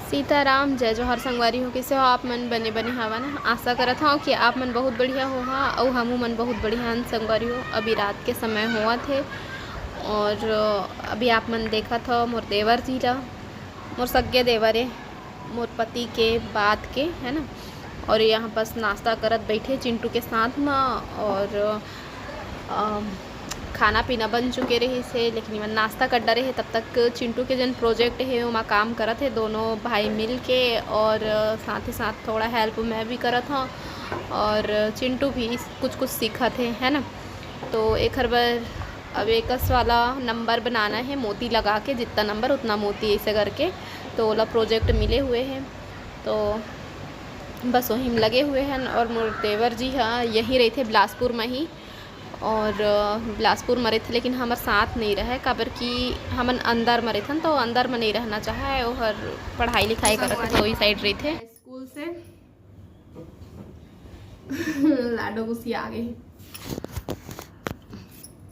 सीताराम जय जोहर संगवारी हो। कैसे हो आप मन? बने बने हवा ना। आशा करत हूँ कि आप मन बहुत बढ़िया हो हा और हमू मन बहुत बढ़िया हन संगवारी हो। अभी रात के समय हुआ थे और अभी आप मन देखा था मोर देवर जी ला, मोर सगे देवरे, मोर पति के बाद के है ना। और यहाँ बस नाश्ता करत बैठे चिंटू के साथ में और खाना पीना बन चुके रहे से, लेकिन मन नाश्ता कर रहे तब तक चिंटू के जन प्रोजेक्ट है वहाँ काम करत है दोनों भाई मिल के, और साथ ही साथ थोड़ा हेल्प मैं भी करत हूँ और चिंटू भी कुछ कुछ सीखत है ना। तो एक हर बार अब एकस वाला नंबर बनाना है मोती लगा के, जितना नंबर उतना मोती ऐसे करके, तो वाला प्रोजेक्ट मिले हुए हैं। तो बस वहीं में लगे हुए हैं। और मोर देवर जी हाँ यहीं रहे थे बिलासपुर में ही, और बिलासपुर में रहे थे लेकिन हमारे साथ नहीं रहे काबर कि हमन अंदर में रहे थे, तो अंदर में नहीं रहना चाहे और पढ़ाई लिखाई करते थे, तो वही साइड रही थे स्कूल से। लाडो गुस्सी आ गए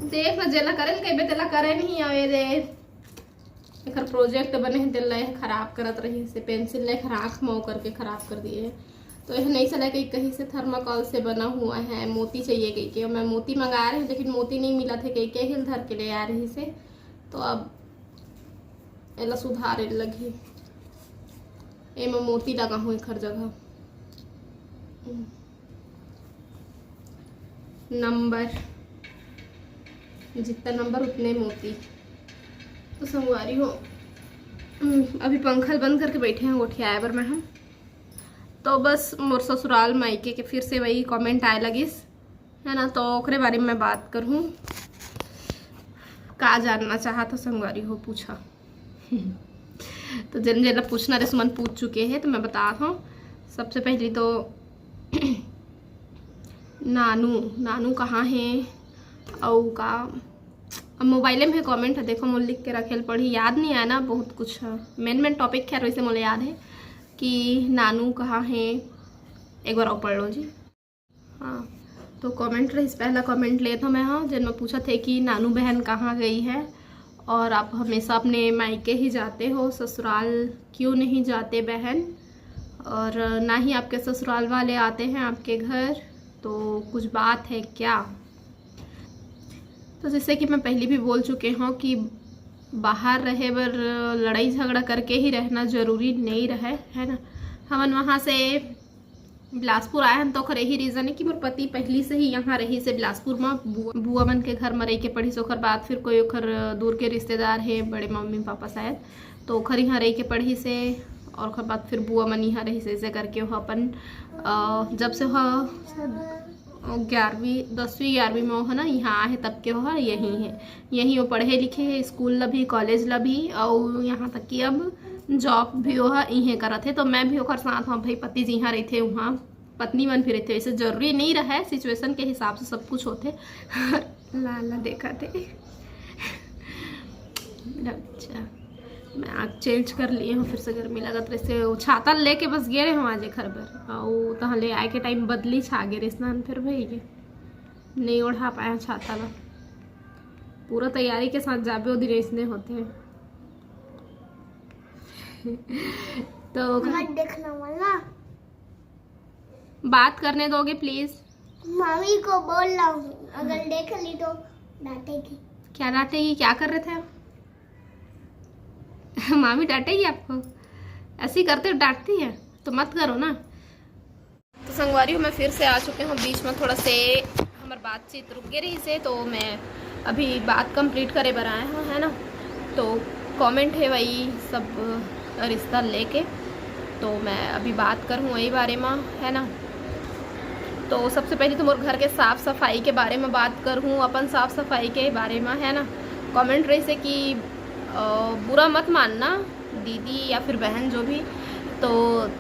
देख ना, जेला करे कई तेला करे नहीं आवे दे। एक प्रोजेक्ट बने हैं तेल खराब करत रही से, पेंसिल ले खराब मो करके खराब कर दिए। तो यह नहीं चला कि कहीं से थर्माकोल से बना हुआ है, मोती चाहिए कहीं के। मैं मोती मंगा रही लेकिन मोती नहीं मिला थे, कहीं के हिल धर के ले आ रही से। तो अब एला सुधारे लगी, ए मैं मोती लगा हूँ एक हर जगह। नंबर जितना नंबर उतने मोती। तो संगवारी हो अभी पंखल बंद करके बैठे हैं उठिया पर मैं हम। तो बस मोर ससुराल मायके के फिर से वही कमेंट आए लगिस है ना, तो ओकरे बारे में बात करूँ। का जानना चाहा था संगवारी हो पूछा। तो जन जन पूछना रे सुमन पूछ चुके हैं, तो मैं बता हूँ। सबसे पहले तो नानू कहाँ है और का, अब मोबाइल में कमेंट है देखो मोल लिख के रखेल पढ़ी, याद नहीं आया ना बहुत कुछ है। मेन टॉपिक खैर वैसे मुझे याद है कि नानू कहाँ है, एक बार और पढ़ लो जी। हाँ तो कमेंट रही, पहला कमेंट लिया था मैं हाँ जिनमें पूछा थे कि नानू बहन कहाँ गई है और आप हमेशा अपने मायके ही जाते हो, ससुराल क्यों नहीं जाते बहन, और ना ही आपके ससुराल वाले आते हैं आपके घर, तो कुछ बात है क्या। तो जैसे कि मैं पहले भी बोल चुके हूँ कि बाहर रहे बर लड़ाई झगड़ा करके ही रहना ज़रूरी नहीं रहे है ना। हमन वहाँ से बिलासपुर आए हैं तो खरे ही रीज़न है कि मोर पति पहली से ही यहाँ रही से बिलासपुर में बुआ मन के घर में रह के पढ़ी से, ओखर बाद फिर कोई ओखर दूर के रिश्तेदार है बड़े मम्मी पापा शायद, तो ओखर यहाँ रह के पढ़ी से, और ओखर बाद फिर बुआ मन यहाँ रही से ऐसे करके वह अपन जब से वह 10वीं 11वीं में हो ना यहाँ आए तब के हो यहीं है, यहीं वो पढ़े लिखे है, स्कूल ला भी कॉलेज ला भी, और यहाँ तक कि अब जॉब भी वो इहें करत है। तो मैं भी ओकर साथ हूँ भाई, पति जी यहाँ रहते वहाँ पत्नी मन भी रहते, वैसे जरूरी नहीं रहा, सिचुएशन के हिसाब से सब कुछ होते। लाला देखा थे अच्छा मैं आँख चेंज कर लिए हूँ, फिर से गर्मी लगत रहे, छाता लेके बस गए रहे हम आज घर पर, और तहाँ ले आए के टाइम बदली छा गए स्नान फिर भाई के नहीं ओढ़ा पाया छाता ला, पूरा तैयारी के साथ जाबे दिन इसने होते हैं। तो देखना वाला बात करने दोगे प्लीज? मम्मी को बोल रहा हूँ, अगर देख ली तो डांटेगी। क्या डांटेगी? क्या कर रहे थे आप? मामी डांटेगी आपको? ऐसी करते हो डांटती है तो मत करो ना। तो संगवारी मैं फिर से आ चुके हूँ, बीच में थोड़ा से हमारी बातचीत रुक गई रही से, तो मैं अभी बात कंप्लीट करे बर आए हूँ है ना। तो कमेंट है वही सब रिश्ता लेके, तो मैं अभी बात करूँ वही बारे में है ना। तो सबसे पहले तो मोर घर के साफ़ सफाई के बारे में बात करूँ, अपन साफ़ सफाई के बारे में है ना। कमेंट रही से कि बुरा मत मानना दीदी या फिर बहन जो भी, तो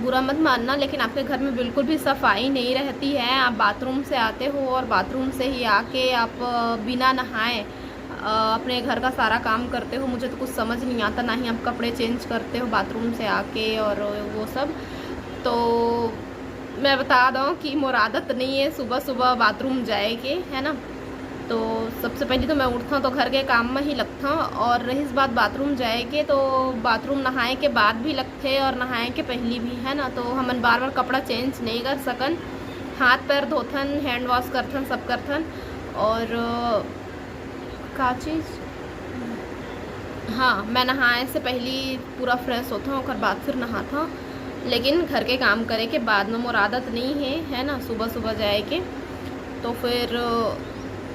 बुरा मत मानना, लेकिन आपके घर में बिल्कुल भी सफाई नहीं रहती है। आप बाथरूम से आते हो और बाथरूम से ही आके आप बिना नहाए अपने घर का सारा काम करते हो। मुझे तो कुछ समझ नहीं आता, ना ही आप कपड़े चेंज करते हो बाथरूम से आके और वो सब। तो मैं बता दूँ कि मोर आदत नहीं है सुबह सुबह बाथरूम जाए के है ना। तो सबसे पहले तो मैं उठता तो घर के काम में ही लगता। और रही इस बात बाथरूम जाए के, तो बाथरूम नहाए के बाद भी लगते और नहाए के पहली भी, है ना। तो हमन बार बार कपड़ा चेंज नहीं कर सकन, हाथ पैर धोथन, हैंड वॉश करथन, सब करथन। और का चीज़, हाँ, मैं नहाए से पहले पूरा फ्रेश होता हूँ और बाद फिर नहाता हूँ। लेकिन घर के काम करे के बाद में मोर आदत नहीं है ना, सुबह सुबह जाए के। तो फिर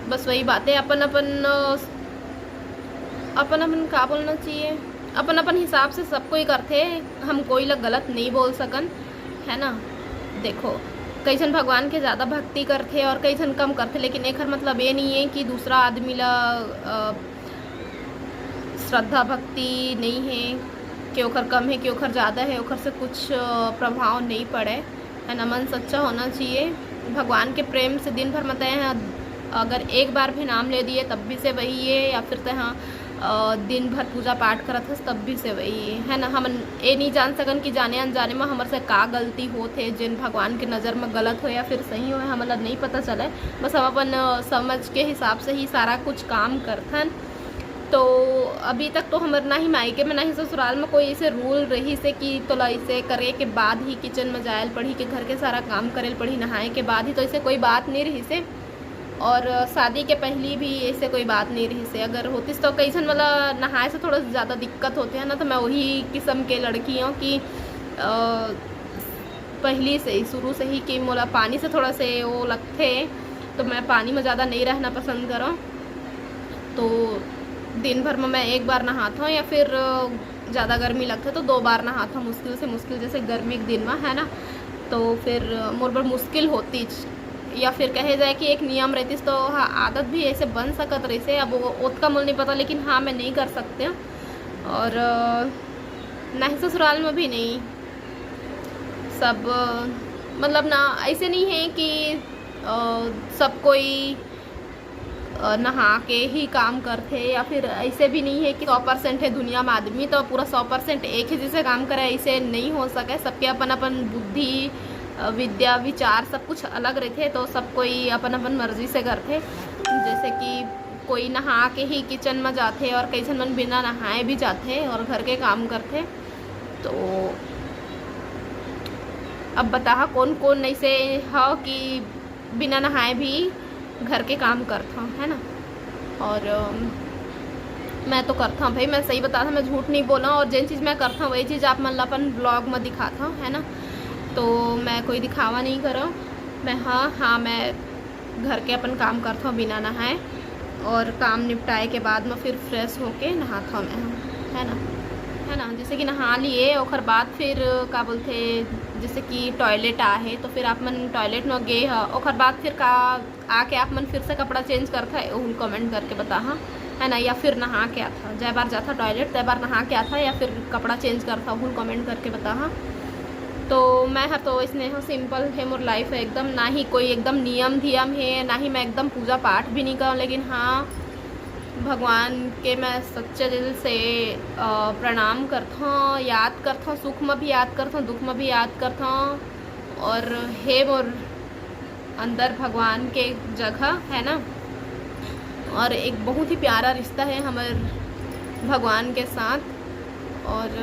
बस वही बातें, अपन अपन का बोलना चाहिए, अपन अपन हिसाब से सब कोई करते, हम कोई लग गलत नहीं बोल सकन, है ना। देखो, कई जन भगवान के ज़्यादा भक्ति करते और कई जन कम करते, लेकिन एक मतलब ये नहीं है कि दूसरा आदमी ला श्रद्धा भक्ति नहीं है कि ओखर कम है कि ओखर ज़्यादा है, ओखर से कुछ प्रभाव नहीं पड़े, है ना। मन सच्चा होना चाहिए, भगवान के प्रेम से दिन भर मत हैं। अगर एक बार भी नाम ले दिए तब भी से वही है, या फिर हाँ दिन भर पूजा पाठ करत है तब भी से वही है ना। हम ये नहीं जान सकन कि जाने अनजाने में हमारे से का गलती होते, जिन भगवान के नज़र में गलत हो या फिर सही हो, हमारा नहीं पता चले। बस हम अपन समझ के हिसाब से ही सारा कुछ काम करथन। तो अभी तक तो हमारे ना ही मायके में ना ही ससुराल में कोई ऐसे रूल रही से कि तो ऐसे करे के बाद ही किचन में जायल पड़ी, कि घर के सारा काम करेल पड़ी नहाए के बाद ही, तो ऐसे कोई बात नहीं रही से। और शादी के पहली भी ऐसे कोई बात नहीं रही से। अगर होती तो कई जन वाला नहाए से थोड़ा ज़्यादा दिक्कत होते हैं ना, तो मैं वही किस्म के लड़की हूँ कि पहली से ही शुरू से ही कि मोला पानी से थोड़ा से वो लगते, तो मैं पानी में ज़्यादा नहीं रहना पसंद करूँ। तो दिन भर में मैं एक बार नहाता हूँ, या फिर ज़्यादा गर्मी लगता है तो 2 बार नहाता हूँ, मुश्किल से मुश्किल, जैसे गर्मी के दिन में, है ना। तो फिर मोर पर मुश्किल होती, या फिर कहे जाए कि एक नियम रहती तो हाँ आदत भी ऐसे बन सकत रही से। अब वो ओत का मूल नहीं पता, लेकिन हाँ मैं नहीं कर सकते। और ना ही ससुराल में भी नहीं, सब मतलब ना ऐसे नहीं है कि सब कोई नहा के ही काम करते, या फिर ऐसे भी नहीं है कि 100% है दुनिया में आदमी तो पूरा 100% एक ही जैसे काम करे, ऐसे नहीं हो सके। सबके अपन अपन बुद्धि, विद्या, विचार सब कुछ अलग रहते, तो सब कोई अपन अपन मर्जी से करते। जैसे कि कोई नहा के ही किचन में जाते और कई जन मन बिना नहाए भी जाते और घर के काम करते। तो अब बता कौन कौन ऐसे है कि बिना नहाए भी घर के काम करता हूँ, है ना। और मैं तो करता हूँ भाई, मैं सही बताता हूँ, मैं झूठ नहीं बोला। और जिन चीज़ मैं करता हूँ वही चीज़ आप मतलब अपन ब्लॉग में दिखाता हूँ, है ना। तो मैं कोई दिखावा नहीं कर रहा हूँ, मैं हाँ मैं घर के अपन काम करता हूँ बिना नहाए, और काम निपटाए के बाद में फिर फ्रेश होके नहाता हूँ मैं, है ना। जैसे कि नहा लिए और बाद फिर का बोलते, जैसे कि टॉयलेट आहे तो फिर आप मन टॉयलेट में गए और बाद फिर का आके आप मन फिर से कपड़ा चेंज करता है, उन कमेंट करके बता, हाँ, है ना। या फिर नहा के आता, जय बार जाता टॉयलेट तय बार नहा के आता, या फिर कपड़ा चेंज करता, उन कमेंट करके बता, हाँ। तो मैं हाँ तो इसने हाँ सिंपल है मोर लाइफ है एकदम, ना ही कोई एकदम नियम धियम है, ना ही मैं एकदम पूजा पाठ भी नहीं करूँ। लेकिन हाँ भगवान के मैं सच्चे दिल से प्रणाम करता हूँ, याद करता हूँ, सुख में भी याद करता हूँ, दुख में भी याद करता हूँ। और है मोर अंदर भगवान के जगह, है ना। और एक बहुत ही प्यारा रिश्ता है हमारे भगवान के साथ। और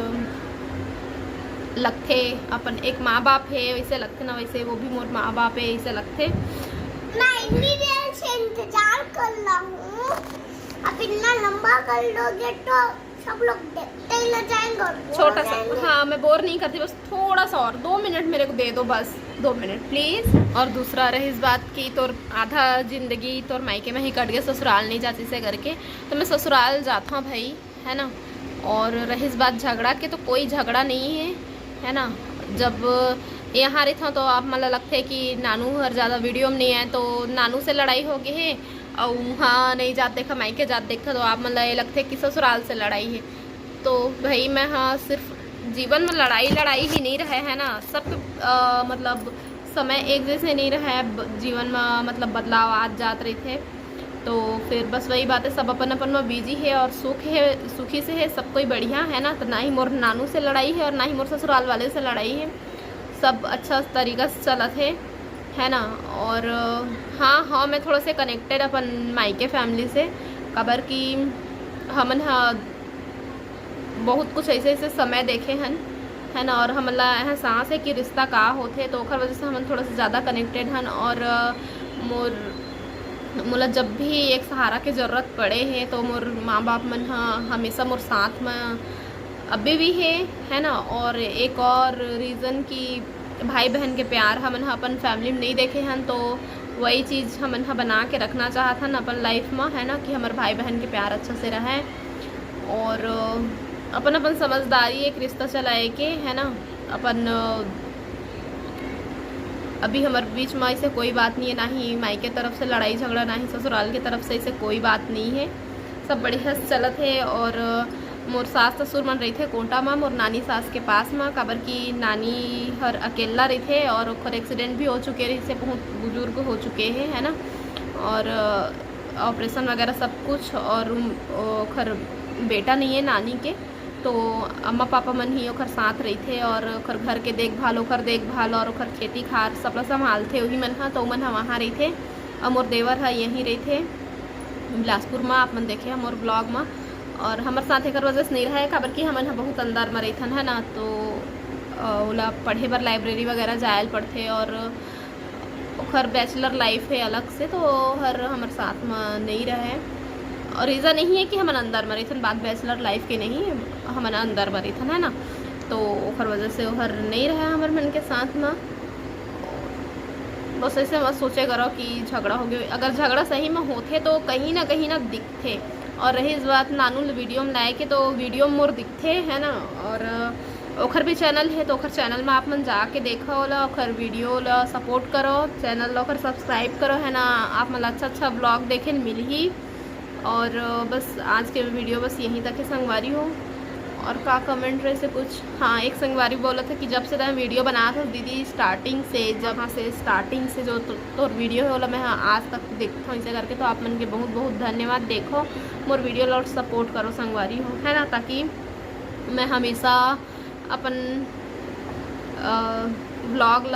लगते अपन एक माँ बाप है वैसे लगते ना, वैसे वो भी मोर माँ बाप है ऐसे लगते। मैं इतनी देर से इंतजार कर रहा हूँ, अब इतना लंबा कर लोगे तो सब लोग देखते ही रह जाएंगे। छोटा सा, हाँ मैं बोर नहीं करती, बस थोड़ा सा और 2 मिनट मेरे को दे दो, बस 2 मिनट प्लीज़। और दूसरा रही इस बात की, तो आधा ज़िंदगी तो मायके में ही कट गया, ससुराल नहीं जाती से करके, तो मैं ससुराल जाता हूँ भाई, है ना। और रही इस बात झगड़ा के, तो कोई झगड़ा नहीं है ना। जब यहाँ रहता हूँ तो आप मतलब लगते है कि नानू घर ज़्यादा वीडियो में नहीं है, तो नानू से लड़ाई हो गई है, और वहाँ नहीं जाते देखा, मायके जाते देखा, तो आप मतलब ये लगते कि ससुराल से लड़ाई है। तो भाई मैं हाँ सिर्फ जीवन में लड़ाई ही नहीं रहे, है ना। सब मतलब समय एक जैसे नहीं रहा है जीवन में, मतलब बदलाव आज जात रहे थे। तो फिर बस वही बात है, सब अपन अपन में बिजी है और सुखी से है, सब कोई बढ़िया, है ना। तो ना ही मोर नानू से लड़ाई है और ना ही मोर ससुराल वाले से लड़ाई है, सब अच्छा तरीका से चलत है, है ना। और हाँ मैं थोड़ा से कनेक्टेड अपन मायके फैमिली से, खबर की हमन बहुत कुछ ऐसे ऐसे समय देखे हन, है ना। और हमला एहसास है कि रिश्ता का होते, तो ओखर वजह से हम थोड़ा सा ज़्यादा कनेक्टेड हन। और मोला जब भी एक सहारा के ज़रूरत पड़े है तो मोर माँ बाप मन हमेशा मोर साथ में अभी भी है ना। और एक और रीज़न कि भाई बहन के प्यार हमन अपन फैमिली में नहीं देखे हन, तो वही चीज़ हमन बना के रखना चाहत हन अपन लाइफ में, है ना, कि हमारे भाई बहन के प्यार अच्छा से रहे। और अपन समझदारी एक रिश्ता चलाए के, है ना। अपन अभी हमारे बीच में ऐसे कोई बात नहीं है, ना ही माई के तरफ से लड़ाई झगड़ा, ना ही ससुराल की तरफ से ऐसे कोई बात नहीं है, सब बढ़िया से चलत है। और मोर सास ससुर मन रही थे कोटा में, मोर नानी सास के पास में, काबर की नानी हर अकेला रही थे और ओखर एक्सीडेंट भी हो चुके रही से, बहुत बुजुर्ग हो चुके हैं, है ना। और ऑपरेशन वगैरह सब कुछ, और ओखर बेटा नहीं है नानी के, तो अम्मा पापा मन ही ओखर साथ रही थे और ओखर घर के देखभाल, ओखर देखभाल और ओखर खेती खार सब संभालते वही मन तो मन वहाँ रही थे। और मोर देवर है यहीं रही थे बिलासपुर में, आप मन देखे मोर ब्लॉग में। और हमारे साथ एक वजह से नहीं रहा है, खबर की हमन बहुत अंदर में रही है ना, तो ओला पढ़े बर लाइब्रेरी वगैरह जायल पड़ते। और ओखर बैचलर लाइफ है अलग से, तो हर हमारे साथ में नहीं रहे। और रीज़न नहीं है कि हम अंदर मरे थे, बात बैचलर लाइफ के नहीं, हम अंदर मरे थे, है ना। तो ओखर वजह से ओहर नहीं रहा हमारे मन के साथ में। बस ऐसे मत सोचे करो कि झगड़ा हो गया, अगर झगड़ा सही में होते तो कहीं ना दिखते। और रही इस बात नानू वीडियो में लाए के, तो वीडियो में मोर दिखते, है ना। और ओखर भी चैनल है, तो ओखर चैनल में आप मन जाके देखो ला, ओखर वीडियो ला सपोर्ट करो, चैनल ला ओखर सब्सक्राइब करो, है ना। आप मन अच्छा ब्लॉग देखे मिल ही। और बस आज के वीडियो बस यहीं तक है संगवारी हो। और का कमेंट रहे से कुछ, हाँ एक संगवारी बोला था कि जब से मैं वीडियो बना था दीदी स्टार्टिंग से, जहाँ से स्टार्टिंग से जो तो वीडियो होला मैं आज तक देखता हूँ ऐसे करके, तो आप मन के बहुत बहुत धन्यवाद। देखो मोर वीडियो लौट सपोर्ट करो संगवारी हो, है ना, ताकि मैं हमेशा अपन ब्लॉग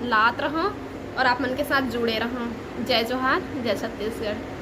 लात रहूँ और आप मन के साथ जुड़े रहूँ। जय जोहार, जय छत्तीसगढ़।